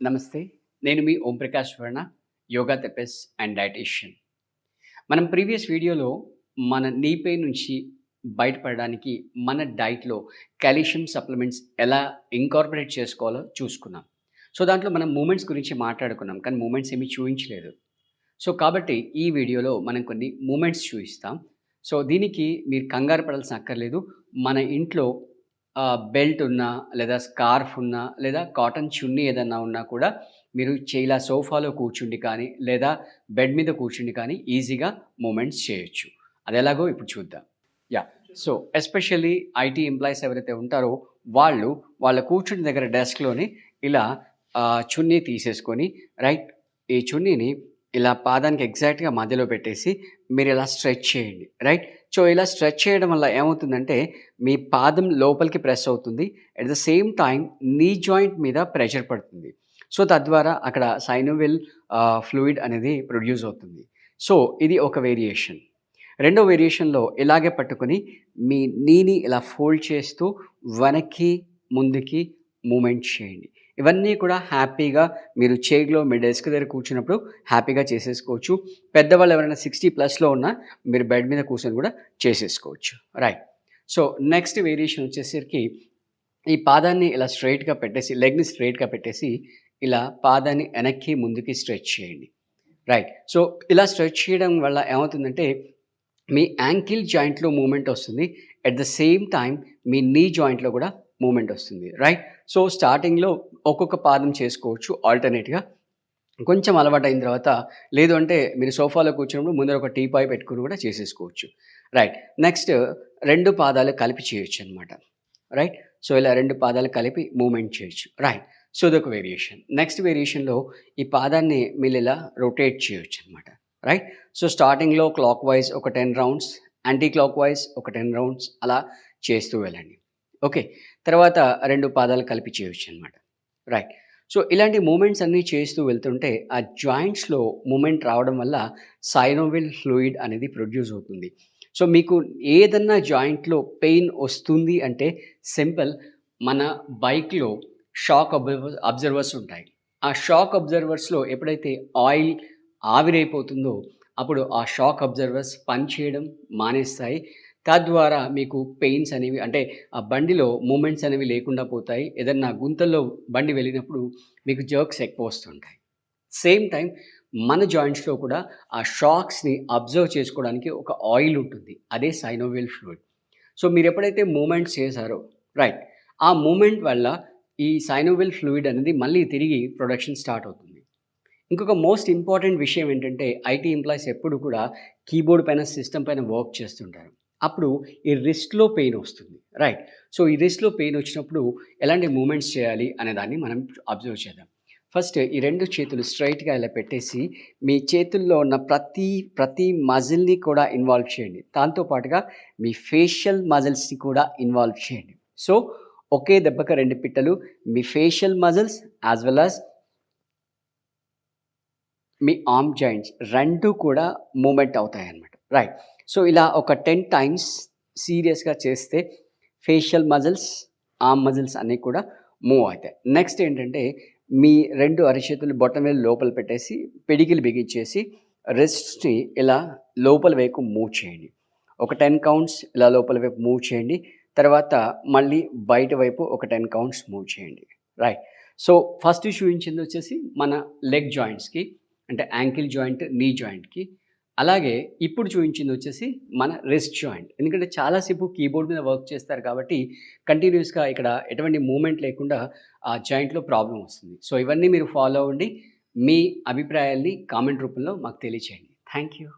నమస్తే. నేను మీ Omprakash Varma, yoga therapist and dietician. మనం ప్రీవియస్ వీడియోలో మన నీ పెయిన్ నుంచి బయటపడడానికి మన డైట్‌లో కాల్షియం సప్లిమెంట్స్ ఎలా ఇంకార్పొరేట్ చేసుకోవాలో చూసుకున్నాం. సో, దాంట్లో మనం మూమెంట్స్ గురించి మాట్లాడుకున్నాం. కానీ మూమెంట్స్ ఏమి చూయించలేదు. సో, కాబట్టి ఈ వీడియోలో మనం కొన్ని మూమెంట్స్ చూయిస్తాం. సో, దీనికి మీరు కంగారు పడాల్సిన అక్కర్లేదు. మన ఇంట్లో బెల్ట్ ఉన్నా, లేదా స్కార్ఫ్ ఉన్నా, లేదా కాటన్ చున్నీ ఏదన్నా ఉన్నా కూడా మీరు ఇలా సోఫాలో కూర్చుండి కానీ, లేదా బెడ్ మీద కూర్చుండి కానీ ఈజీగా మూమెంట్స్ చేయొచ్చు. అదెలాగో ఇప్పుడు చూద్దాం. Yeah! So, especially IT employees ఎవరైతే ఉంటారో వాళ్ళు వాళ్ళ కూర్చున్న దగ్గర డెస్క్‌లోని ఇలా చున్నీ తీసేసుకొని రైట్ ఈ చున్నీని ఇలా పాదానికి ఎగ్జాక్ట్‌గా మధ్యలో పెట్టేసి మీరిలా స్ట్రెచ్ చేయండి. రైట్. సో, ఇలా స్ట్రెచ్ చేయడం వల్ల ఏమవుతుందంటే మీ పాదం లోపలికి ప్రెస్ అవుతుంది. At the same time knee joint మీద ప్రెషర్ పడుతుంది. సో, తద్వారా అక్కడ సైనోవియల్ ఫ్లూయిడ్ అనేది ప్రొడ్యూస్ అవుతుంది. సో, ఇది ఒక వేరియేషన్. రెండో వేరియేషన్‌లో ఇలాగే పట్టుకొని మీ నీని ఇలా ఫోల్డ్ చేస్తూ వెనక్కి, ముందుకి మూవ్‌మెంట్ చేయండి. ఇవన్నీ కూడా హ్యాపీగా మీరు చైర్‌లో మీ డెస్క్ దగ్గర కూర్చున్నప్పుడు హ్యాపీగా చేసేసుకోవచ్చు. పెద్దవాళ్ళు ఎవరైనా 60 ప్లస్‌లో ఉన్నా మీరు బెడ్ మీద కూర్చొని కూడా చేసేసుకోవచ్చు. రైట్. సో, నెక్స్ట్ వేరియేషన్ వచ్చేసరికి ఈ పాదాన్ని ఇలా స్ట్రెయిట్‌గా పెట్టేసి లెగ్‌ని స్ట్రెయిట్‌గా పెట్టేసి ఇలా పాదాన్ని వెనక్కి, ముందుకి స్ట్రెచ్ చేయండి. రైట్. సో, ఇలా స్ట్రెచ్ చేయడం వల్ల ఏమవుతుందంటే మీ యాంకిల్ జాయింట్‌లో మూవ్‌మెంట్ వస్తుంది. అట్ ద సేమ్ టైమ్ మీ నీ జాయింట్‌లో కూడా మూవ్‌మెంట్ వస్తుంది. రైట్. సో, స్టార్టింగ్‌లో ఒక్కొక్క పాదం చేసుకోవచ్చు ఆల్టర్‌నేట్‌గా. కొంచెం అలవాటయిన తర్వాత లేదు అంటే మీరు సోఫాలో కూర్చున్నప్పుడు ముందర ఒక టీపాయ్ పెట్టుకొని కూడా చేసేసుకోవచ్చు. రైట్. నెక్స్ట్ 2 పాదాలు కలిపి చేయొచ్చనమాట. రైట్. సో, ఇలా 2 పాదాలు కలిపి మూవ్‌మెంట్ చేయొచ్చు. రైట్. సో, ఇదొక వేరియేషన్. నెక్స్ట్ వేరియేషన్‌లో ఈ పాదాన్ని మీరిలా రొటేట్ చేయొచ్చనమాట. రైట్. సో, స్టార్టింగ్‌లో క్లాక్ వైస్ ఒక 10 రౌండ్స్, యాంటీ క్లాక్ వైస్ ఒక 10 రౌండ్స్ అలా చేస్తూ వెళ్ళండి. ఓకే. తర్వాత 2 పాదాలు కలిపి చేయొచ్చనమాట. రైట్. సో, ఇలాంటి మూవ్‌మెంట్స్ అన్నీ చేస్తూ వెళ్తుంటే ఆ జాయింట్స్‌లో మూవ్‌మెంట్ రావడం వల్ల సైనోవియల్ ఫ్లూయిడ్ అనేది ప్రొడ్యూస్ అవుతుంది. సో, మీకు ఏదన్నా జాయింట్‌లో పెయిన్ వస్తుంది అంటే సింపుల్ మన బైక్‌లో షాక్ అబ్జర్వర్స్ ఉంటాయి. ఆ షాక్ అబ్జర్వర్స్‌లో ఎప్పుడైతే ఆయిల్ ఆవిరైపోతుందో అప్పుడు ఆ షాక్ అబ్జర్వర్స్ పనిచేయడం మానేస్తాయి. తద్వారా మీకు పెయిన్స్ అనేవి అంటే ఆ బండిలో మూవ్‌మెంట్స్ అనేవి లేకుండా పోతాయి. ఏదన్నా గుంతల్లో బండి వెళ్ళినప్పుడు మీకు జర్క్స్ ఎక్కువ వస్తుంటాయి. సేమ్ టైమ్ మన జాయింట్స్‌లో కూడా ఆ షాక్స్‌ని అబ్జర్వ్ చేసుకోవడానికి ఒక ఆయిల్ ఉంటుంది. అదే సైనోవియల్ ఫ్లూయిడ్. సో, మీరెప్పుడైతే మూవ్‌మెంట్స్ చేశారో రైట్. ఆ మూవ్‌మెంట్ వల్ల ఈ సైనోవియల్ ఫ్లూయిడ్ అనేది మళ్ళీ తిరిగి ప్రొడక్షన్ స్టార్ట్ అవుతుంది. ఇంకొక మోస్ట్ ఇంపార్టెంట్ విషయం ఏంటంటే ఐటీ ఎంప్లాయీస్ ఎప్పుడు కూడా కీబోర్డ్ పైన, సిస్టమ్ పైన వర్క్ చేస్తుంటారు. అప్పుడు ఈ రిస్ట్‌లో పెయిన్ వస్తుంది. రైట్. సో, ఈ రిస్ట్‌లో పెయిన్ వచ్చినప్పుడు ఎలాంటి మూవ్‌మెంట్స్ చేయాలి అనే దాన్ని మనం అబ్జర్వ్ చేద్దాం. ఫస్ట్ ఈ 2 చేతులు స్ట్రెయిట్‌గా ఇలా పెట్టేసి మీ చేతుల్లో ఉన్న ప్రతి మజిల్‌ని కూడా ఇన్వాల్వ్ చేయండి. దాంతో పాటుగా మీ ఫేషియల్ మజిల్స్‌ని కూడా ఇన్వాల్వ్ చేయండి. సో, ఒకే దెబ్బకి 2 పిట్టలు మీ facial muscles as well as మీ ఆర్మ్ జాయింట్స్ 2 కూడా మూవ్‌మెంట్ అవుతాయన్నమాట. రైట్. సో, ఇలా ఒక 10 టైమ్స్ సీరియస్‌గా చేస్తే ఫేషియల్ మజిల్స్, ఆర్మ్ మజిల్స్ అన్నీ కూడా మూవ్ అవుతాయి. నెక్స్ట్ ఏంటంటే మీ 2 అరచేతులు బొటనవేలు లోపల పెట్టేసి పిడికిలి బిగించేసి రిస్ట్స్‌ని ఇలా లోపల వైపు మూవ్ చేయండి. ఒక 10 కౌంట్స్ ఇలా లోపల వైపు మూవ్ చేయండి. తర్వాత మళ్ళీ బయట వైపు ఒక 10 కౌంట్స్ మూవ్ చేయండి. రైట్. సో, ఫస్ట్ చూయించిందొచ్చేసి మన లెగ్ జాయింట్స్‌కి అంటే యాంకిల్ జాయింట్, నీ జాయింట్‌కి. అలాగే ఇప్పుడు చూయించిందొచ్చేసి మన రిస్ట్ జాయింట్. ఎందుకంటే చాలా సేపు కీబోర్డ్ మీద వర్క్ చేస్తారు కాబట్టి కంటిన్యూయస్‌గా ఇక్కడ ఎటువంటి మూవ్‌మెంట్ లేకుండా ఆ జాయింట్‌లో ప్రాబ్లమ్ వస్తుంది. సో, ఇవన్నీ మీరు ఫాలో అవ్వండి. మీ అభిప్రాయాల్ని కామెంట్ రూపంలో మాకు తెలియచేయండి. Thank you.